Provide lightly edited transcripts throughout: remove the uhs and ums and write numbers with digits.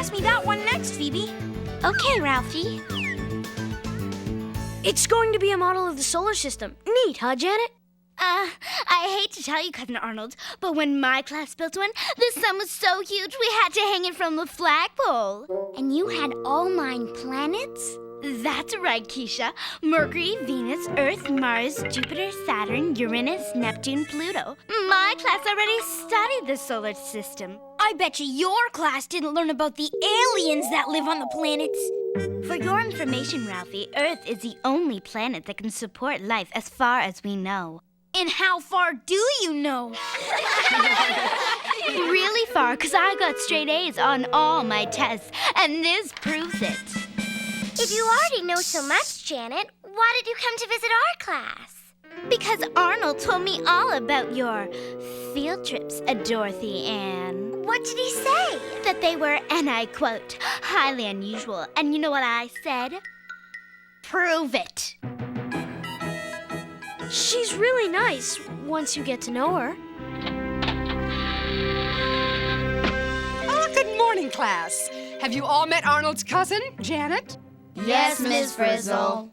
Pass me that one next, Phoebe. Okay, Ralphie. It's going to be a model of the solar system. Neat, huh, Janet? I hate to tell you, Cousin Arnold, but when my class built one, the sun was so huge we had to hang it from the flagpole. And you had all 9 planets? That's right, Keisha. Mercury, Venus, Earth, Mars, Jupiter, Saturn, Uranus, Neptune, Pluto. My class already studied the solar system. I bet you your class didn't learn about the aliens that live on the planets. For your information, Ralphie, Earth is the only planet that can support life as far as we know. And how far do you know? Really far, because I got straight A's on all my tests, and this proves it. If you already know so much, Janet, why did you come to visit our class? Because Arnold told me all about your field trips, Dorothy Ann. What did he say? That they were, and I quote, highly unusual. And you know what I said? Prove it. She's really nice once you get to know her. Oh, good morning, class. Have you all met Arnold's cousin, Janet? Yes, Miss Frizzle.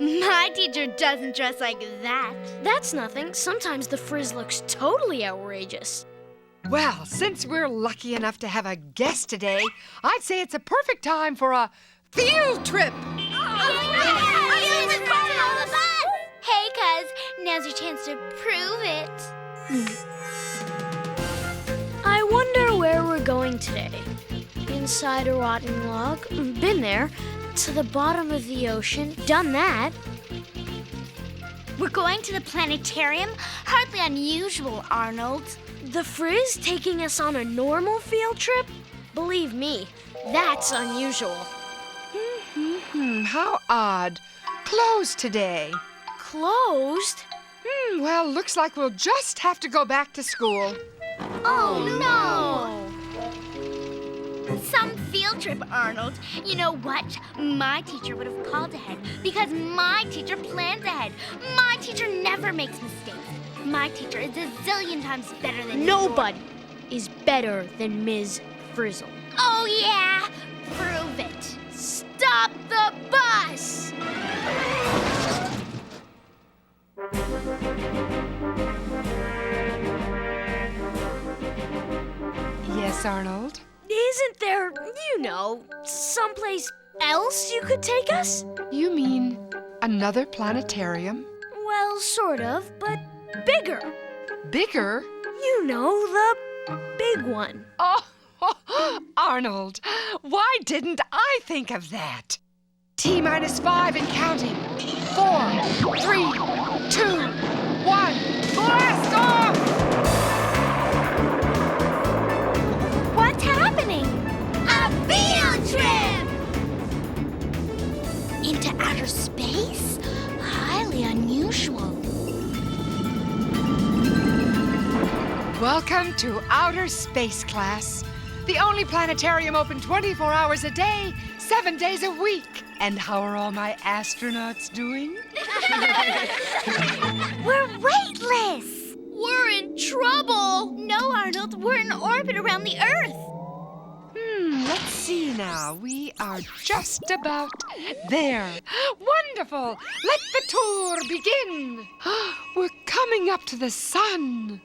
My teacher doesn't dress like that. That's nothing. Sometimes the frizz looks totally outrageous. Well, since we're lucky enough to have a guest today, I'd say it's a perfect time for a field trip. Hey, cuz, now's your chance to prove it. I wonder where we're going today. Inside a rotten log? Been there. To the bottom of the ocean? Done that. We're going to the planetarium? Hardly unusual, Arnold. The frizz taking us on a normal field trip? Believe me, that's unusual. How odd. Closed today. Closed? Well, looks like we'll just have to go back to school. Oh, no! Some field trip, Arnold. You know what? My teacher would have called ahead because my teacher plans ahead. My teacher never makes mistakes. My teacher is a zillion times better than Nobody is better than Ms. Frizzle. Oh, yeah? Prove it. Stop the bus! Yes, Arnold? Isn't there, someplace else you could take us? You mean another planetarium? Well, sort of, but bigger. Bigger? You know, the big one. Oh, Arnold, why didn't I think of that? T-5 and counting. 4, 3, 2, 1. Blast off! What's happening? A field trip! Into outer space? Highly unusual. Welcome to outer space, class. The only planetarium open 24 hours a day, 7 days a week. And how are all my astronauts doing? We're weightless! We're in trouble! No, Arnold, we're in orbit around the Earth. Let's see now. We are just about there. Wonderful! Let the tour begin. We're coming up to the sun.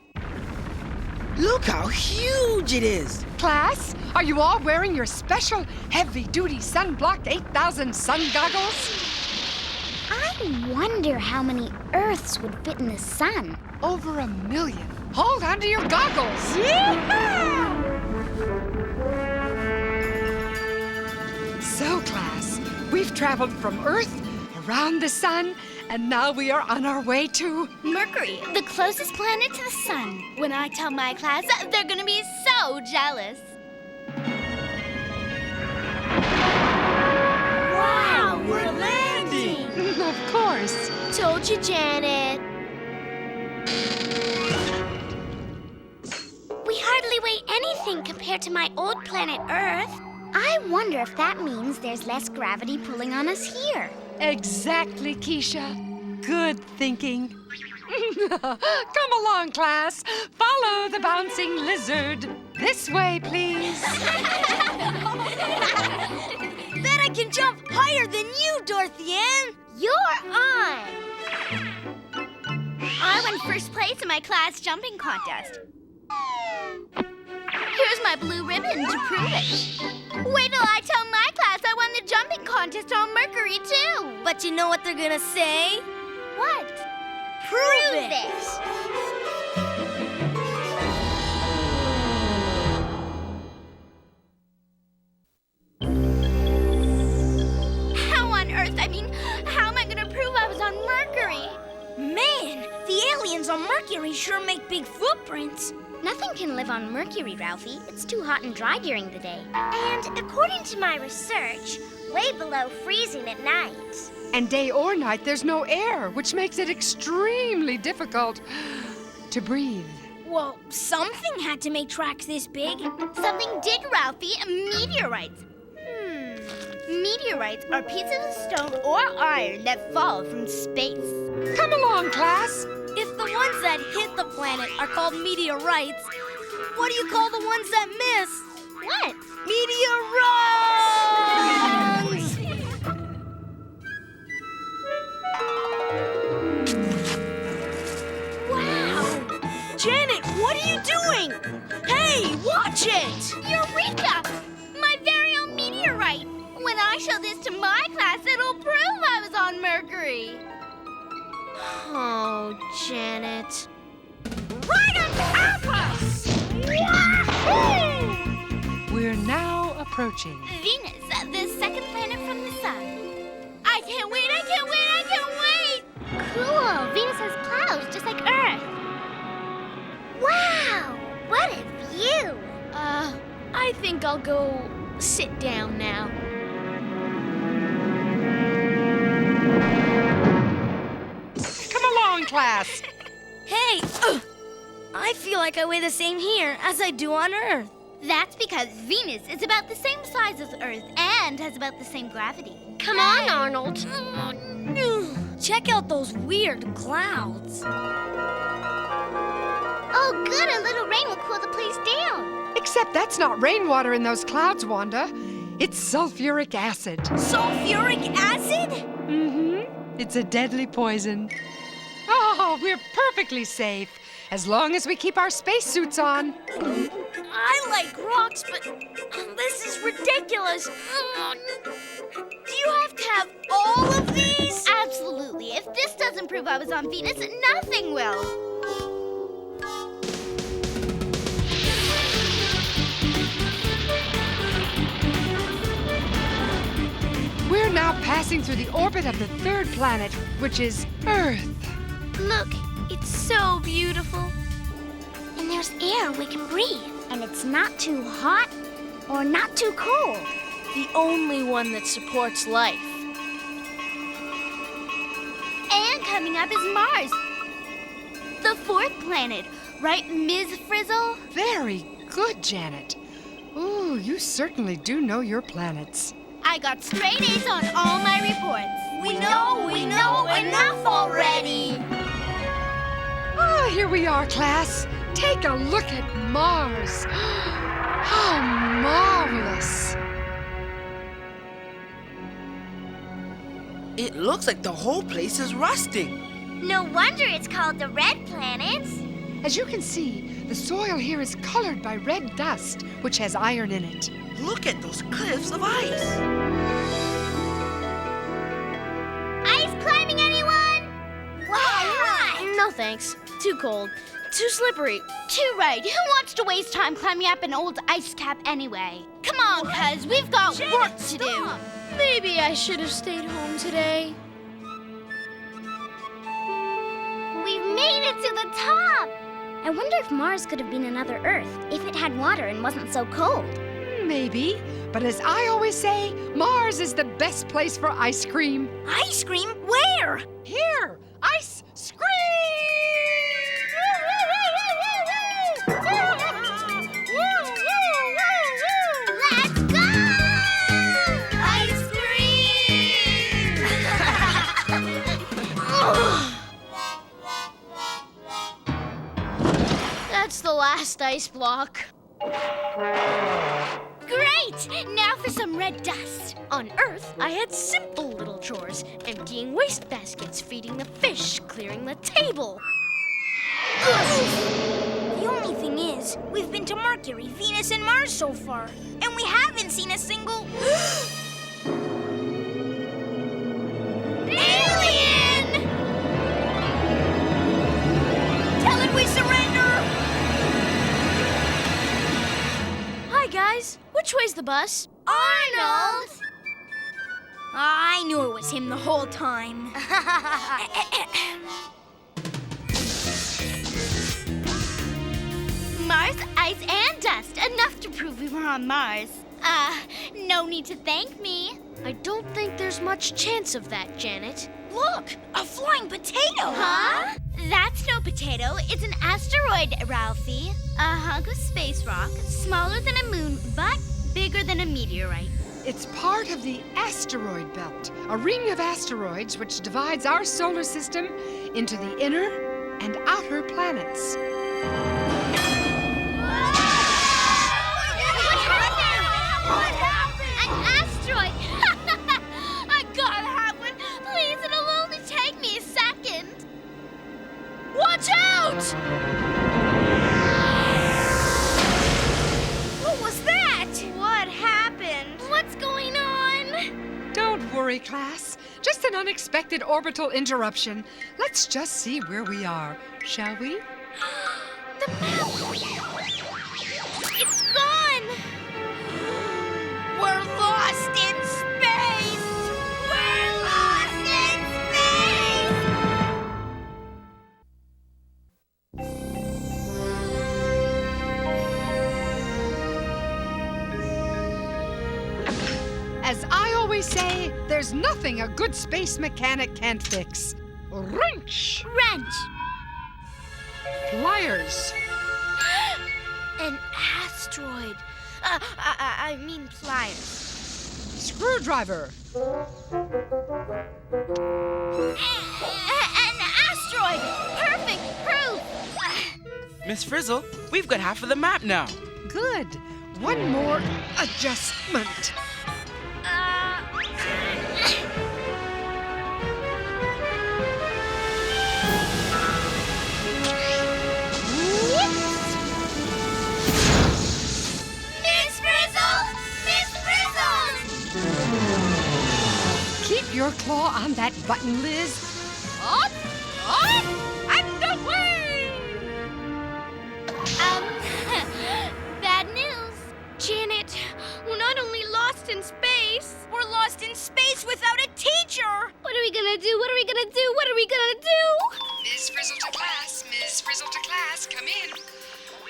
Look how huge it is! Class, are you all wearing your special heavy-duty sunblocked 8,000 sun goggles? I wonder how many Earths would fit in the sun. Over 1 million. Hold on to your goggles. So, class, we've traveled from Earth, around the sun, and now we are on our way to Mercury, the closest planet to the sun. When I tell my class, they're gonna be so jealous. Wow, we're landing! Of course. Told you, Janet. We hardly weigh anything compared to my old planet Earth. I wonder if that means there's less gravity pulling on us here. Exactly, Keisha. Good thinking. Come along, class. Follow the bouncing lizard. This way, please. Bet I can jump higher than you, Dorothy Ann. You're on! I won first place in my class jumping contest. Here's my blue ribbon to prove it. Wait till I tell my class I won the jumping contest on Mercury, too. But you know what they're gonna say? What? Prove it. How on earth? I mean, how am I going to prove I was on Mercury? Man, the aliens on Mercury sure make big footprints. Nothing can live on Mercury, Ralphie. It's too hot and dry during the day. And according to my research, way below freezing at night. And day or night, there's no air, which makes it extremely difficult to breathe. Well, something had to make tracks this big. Something did, Ralphie. Meteorites. Meteorites are pieces of stone or iron that fall from space. Come along, class. If the ones that hit the planet are called meteorites, what do you call the ones that miss? What? Meteorites! Wow! Janet, what are you doing? Hey, watch it! Eureka! My very own meteorite. When I show this to my class, it'll prove I was on Mercury. Oh, Janet. Right on top us! We're now approaching. Venus, the second planet from the sun. I can't wait, I can't wait, I can't wait! Cool. Venus has clouds just like Earth. Wow! What a view! I think I'll go sit down now. Come along, class. Hey, I feel like I weigh the same here as I do on Earth. That's because Venus is about the same size as Earth and has about the same gravity. Come on, Arnold. Check out those weird clouds. Oh, good. A little rain will cool the place down. Except that's not rainwater in those clouds, Wanda. It's sulfuric acid. Sulfuric acid? Mm-hmm. It's a deadly poison. Oh, we're perfectly safe as long as we keep our spacesuits on. I like rocks, but this is ridiculous. Do you have to have all of these? Absolutely. If this doesn't prove I was on Venus, nothing will. We're now passing through the orbit of the third planet, which is Earth. Look, it's so beautiful. And there's air we can breathe. And it's not too hot or not too cold. The only one that supports life. And coming up is Mars. The fourth planet, right, Ms. Frizzle? Very good, Janet. Ooh, you certainly do know your planets. I got straight A's on all my reports. We know enough already. Ah, here we are, class. Take a look at Mars. How marvelous. It looks like the whole place is rusting. No wonder it's called the Red Planet. As you can see, the soil here is colored by red dust, which has iron in it. Look at those cliffs of ice. Ice climbing, anyone? No thanks. Too cold. Too slippery. Too right. Who wants to waste time climbing up an old ice cap anyway? Come on, cuz, we've got work to do. Maybe I should have stayed home today. We've made it to the top. I wonder if Mars could have been another Earth if it had water and wasn't so cold. Maybe, but as I always say, Mars is the best place for ice cream. Ice cream? Where? Here, ice cream! Let's go! Ice cream! last ice block. Great! Now for some red dust. On Earth, I had simple little chores. Emptying waste baskets, feeding the fish, clearing the table. The only thing is, we've been to Mercury, Venus, and Mars so far, and we haven't seen a single... alien! Tell it we surrender! Hi, guys. Which way's the bus? Arnold! I knew it was him the whole time. Mars, ice, and dust. Enough to prove we were on Mars. No need to thank me. I don't think there's much chance of that, Janet. Look, a flying potato. Huh? That's no potato. It's an asteroid, Ralphie. A hunk of space rock, smaller than a moon, but bigger than a meteorite. It's part of the asteroid belt, a ring of asteroids which divides our solar system into the inner and outer planets. What happened? An asteroid! I gotta have one. Please, it'll only take me a second. Watch out! What was that? What happened? What's going on? Don't worry, class. Just an unexpected orbital interruption. Let's just see where we are, shall we? The map! It's gone! We're lost in space! We're lost in space! As I always say, there's nothing a good space mechanic can't fix. Wrench! Wrench! Pliers! An asteroid. I mean pliers. Screwdriver! An asteroid! Perfect proof! Miss Frizzle, we've got half of the map now. Good. One more adjustment. Miss Frizzle! Miss Frizzle! Keep your claw on that button, Liz. Up, up, and away! Bad news. Janet, we're not only lost in space. We're lost in space without a teacher! What are we gonna do? What are we gonna do? What are we gonna do? Miss Frizzle to class, Miss Frizzle to class, come in.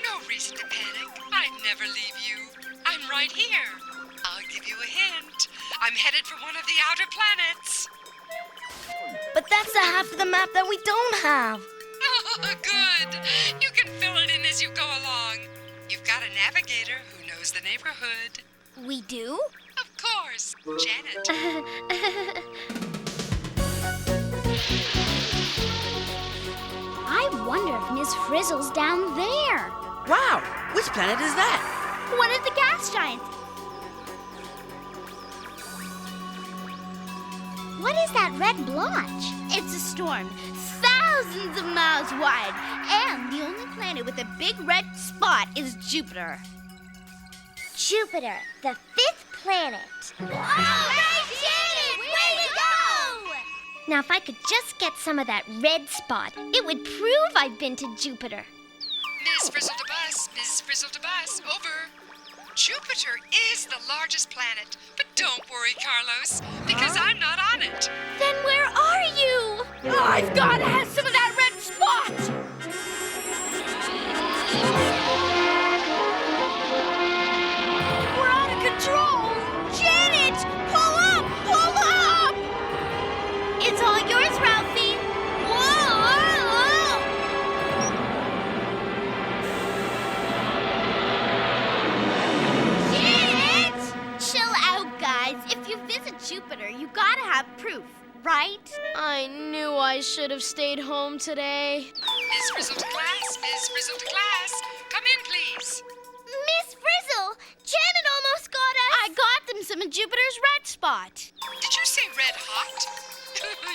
No reason to panic. I'd never leave you. I'm right here. I'll give you a hint. I'm headed for one of the outer planets. But that's the half of the map that we don't have. Oh, good. You can fill it in as you go along. You've got a navigator who knows the neighborhood. We do? Of course, Janet. I wonder if Miss Frizzle's down there. Wow, which planet is that? One of the gas giants. What is that red blotch? It's a storm, thousands of miles wide, and the only planet with a big red spot is Jupiter. Jupiter, the 5th planet. Oh, they did it! Way to go! Now, if I could just get some of that red spot, it would prove I've been to Jupiter. Miss Frizzle to bus, Miss Frizzle to bus, over. Jupiter is the largest planet, but don't worry, Carlos, because I'm not on it. Then where are you? I've got to have some of that red spot! We're out of control! Janet! Pull up! Pull up! It's all yours, Ralphie! Whoa! Janet! Chill out, guys. If you visit Jupiter, you gotta have proof, right? I knew I should have stayed home today. Miss Frizzle to class, Miss Frizzle to class, come Come in, please. Miss Frizzle, Janet almost got us. I got them some of Jupiter's red spot. Did you say red hot?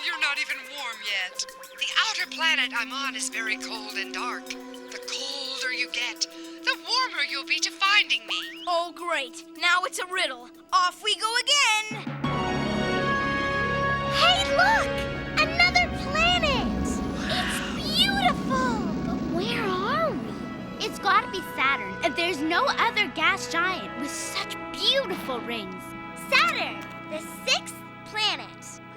You're not even warm yet. The outer planet I'm on is very cold and dark. The colder you get, the warmer you'll be to finding me. Oh, great. Now it's a riddle. Off we go again. Hey, look! Another planet! It's beautiful! But where are we? It's gotta be Saturn. And there's no other gas giant with such beautiful rings. Saturn, the 6th planet.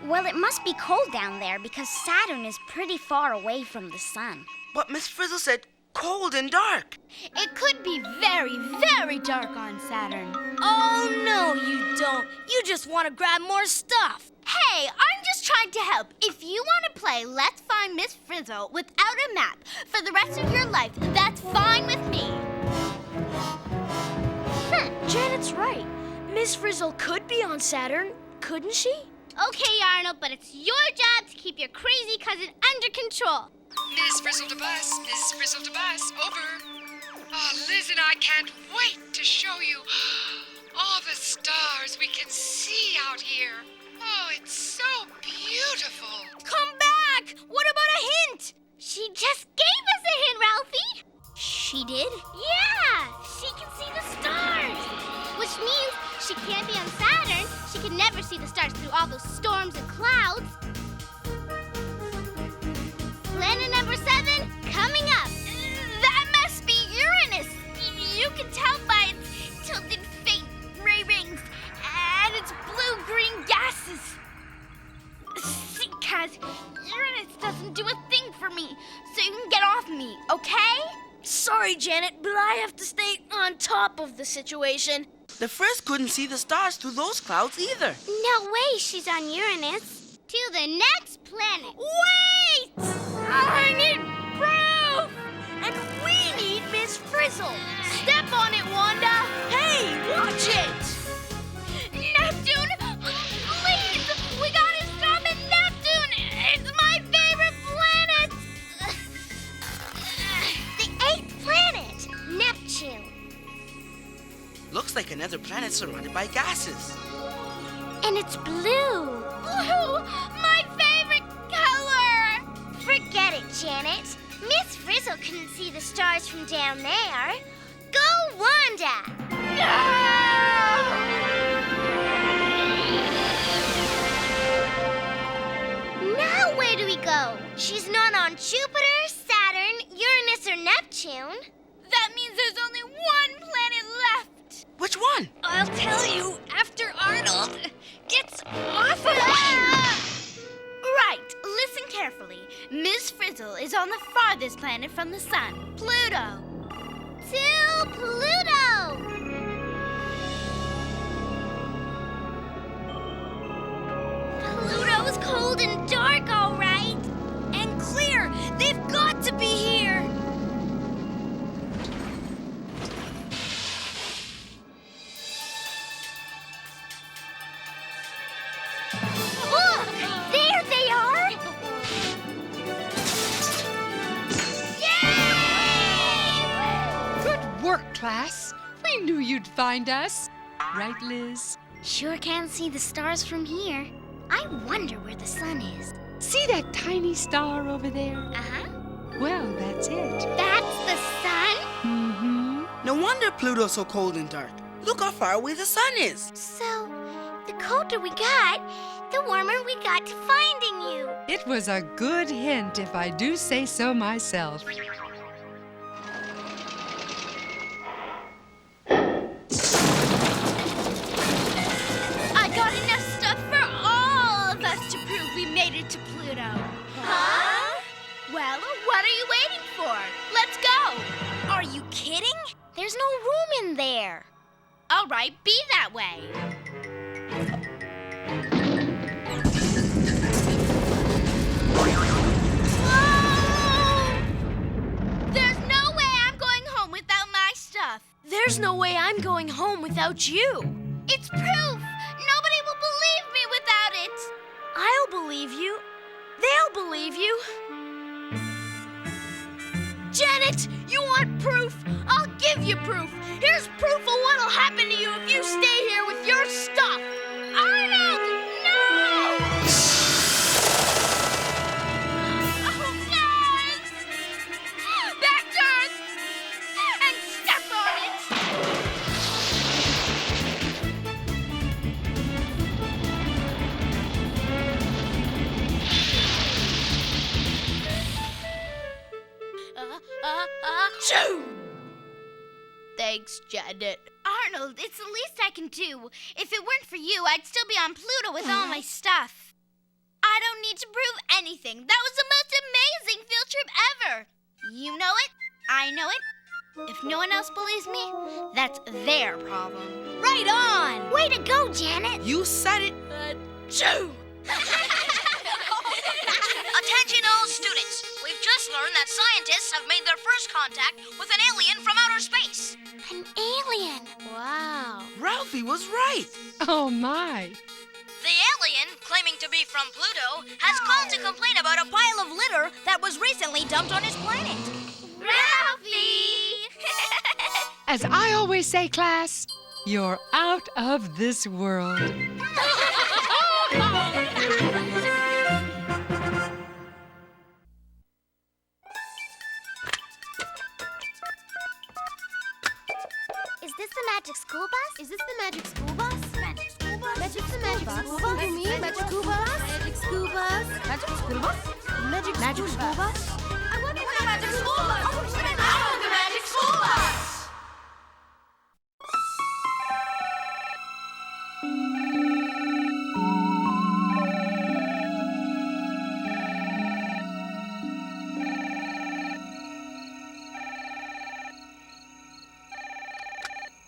Well, it must be cold down there because Saturn is pretty far away from the sun. But Miss Frizzle said cold and dark. It could be very, very dark on Saturn. Oh, no, you don't. You just want to grab more stuff. Hey, I'm just trying to help. If you want to play Let's Find Miss Frizzle without a map for the rest of your life, that's fine with me. Janet's right. Miss Frizzle could be on Saturn, couldn't she? Okay, Arnold, but it's your job to keep your crazy cousin under control. Miss Frizzle to bus, Miss Frizzle to bus, over. Oh, Liz and I can't wait to show you all the stars we can see out here. Oh, it's so beautiful. Come back. What about a hint? She just gave us a hint, Ralphie. She did? Yeah, she can see the stars. Which means she can't be on Saturn. She can never see the stars through all those storms and clouds. Planet number 7, coming up. That must be Uranus. You can tell by its tilted faint ray rings and its blue-green gases. See, Kaz, Uranus doesn't do a thing for me, so you can get off me, okay? Sorry, Janet, but I have to stay on top of the situation. The Frizz couldn't see the stars through those clouds either. No way she's on Uranus. To the next planet. Wait! I need proof! And we need Miss Frizzle. Step on it, Wanda! Hey, watch it! Neptune! Please! We gotta stop at Neptune! It's my favorite planet! The 8th planet, Neptune. Looks like another planet surrounded by gases. And it's blue. Blue! My favorite color! Forget it, Janet. Miss Frizzle couldn't see the stars from down there. Go, Wanda! Now where do we go? She's not on Jupiter, Saturn, Uranus, or Neptune. That means there's only one planet left! Which one? I'll tell you after Arnold gets off of Right, listen carefully. Miss Frizzle is on the farthest planet from the sun, Pluto. To Pluto! Pluto's cold and dark, all right. And clear! They've got to be here! Look! There they are! Yay! Good work, class. We knew you'd find us. Right, Liz? Sure can see the stars from here. I wonder where the sun is. See that tiny star over there? Uh-huh. Well, that's it. That's the sun? Mm-hmm. No wonder Pluto's so cold and dark. Look how far away the sun is. So, the colder we got, the warmer we got to finding you. It was a good hint, if I do say so myself. I got enough stuff for all of us to prove we made it to Pluto. Huh? Well, what are you waiting for? Let's go. Are you kidding? There's no room in there. All right, be that way. Whoa! There's no way I'm going home without my stuff. There's no way I'm going home without you. It's proof. Nobody will believe me without it. I'll believe you. They'll believe you. Janet, you want proof? I'll give you proof. Here's proof of what'll happen to you if you stay here with your stuff. Arnold, no! Oh, guys! Back to Earth! And step on it! Shoo! Thanks, Janet. Arnold, it's the least I can do. If it weren't for you, I'd still be on Pluto with all my stuff. I don't need to prove anything. That was the most amazing field trip ever. You know it. I know it. If no one else believes me, that's their problem. Right on! Way to go, Janet. You said it. Shoo! Attention all students. We've just learned that scientists have made their first contact with an alien from outer space. An alien. Wow. Ralphie was right. Oh, my. The alien, claiming to be from Pluto, has called to complain about a pile of litter that was recently dumped on his planet. Ralphie! As I always say, class, you're out of this world. Is this the magic school bus? Is this the magic school bus? Magic school bus? Magic the magic school bus? You mean magic school bus? Magic school bus? Magic school bus? Magic school bus? I wonder what the magic school bus. Oh, the magic school bus!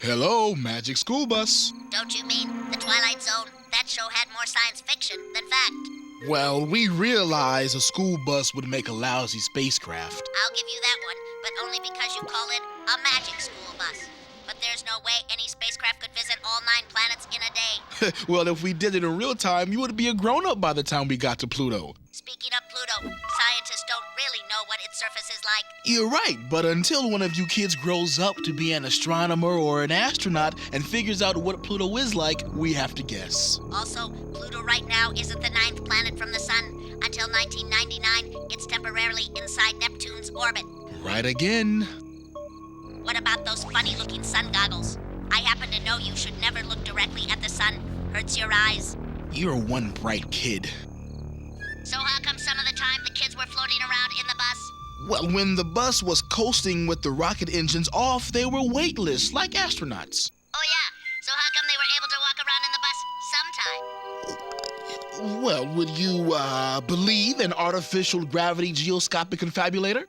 Hello, Magic School Bus. Don't you mean the Twilight Zone? That show had more science fiction than fact. Well, we realized a school bus would make a lousy spacecraft. I'll give you that one, but only because you call it a magic school bus. But there's no way any spacecraft could visit all 9 planets in a day. Well, if we did it in real time, you would be a grown-up by the time we got to Pluto. Speaking of Pluto, scientists don't really know what its surface is like. You're right, but until one of you kids grows up to be an astronomer or an astronaut and figures out what Pluto is like, we have to guess. Also, Pluto right now isn't the 9th planet from the sun. Until 1999, it's temporarily inside Neptune's orbit. Right again. What about those funny-looking sun goggles? I happen to know you should never look directly at the sun. Hurts your eyes. You're one bright kid. So how come some of the time the kids were floating around in the bus? Well, when the bus was coasting with the rocket engines off, they were weightless, like astronauts. Oh yeah, so how come they were able to walk around in the bus sometime? Well, would you, believe an artificial gravity geoscopic confabulator?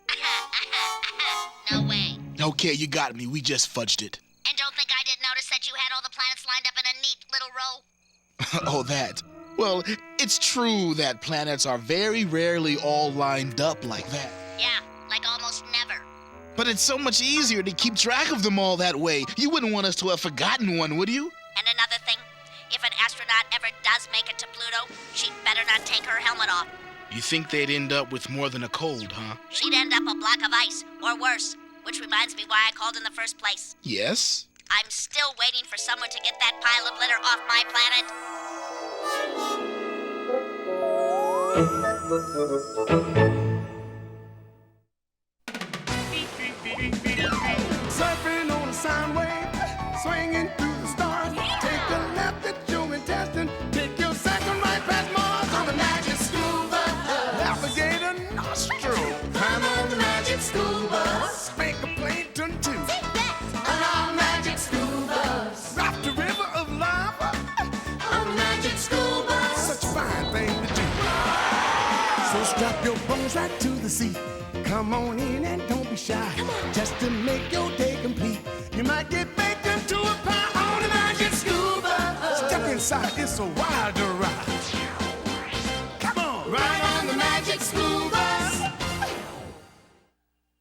No way. Okay, you got me. We just fudged it. And don't think I didn't notice that you had all the planets lined up in a neat little row. Oh, that. Well, it's true that planets are very rarely all lined up like that. Yeah, like almost never. But it's so much easier to keep track of them all that way. You wouldn't want us to have forgotten one, would you? And another thing, if an astronaut ever does make it to Pluto, she'd better not take her helmet off. You think they'd end up with more than a cold, huh? She'd end up a block of ice, or worse. Which reminds me why I called in the first place. Yes? I'm still waiting for someone to get that pile of litter off my planet. Surfing on a sound wave, swinging through the stars. Take a left at your intestine, take your second right past Mars on the magic school bus. Alligator nostril, climb on the magic school bus. Spank a plankton too. On our magic school bus. Raft the river of lava on the magic school bus. Such a fine thing to do. So strap your bones right to the seat. Come on in and don't be shy. Just to make your day complete. You might get baked into a pie on the magic school bus. Step inside, it's a wilder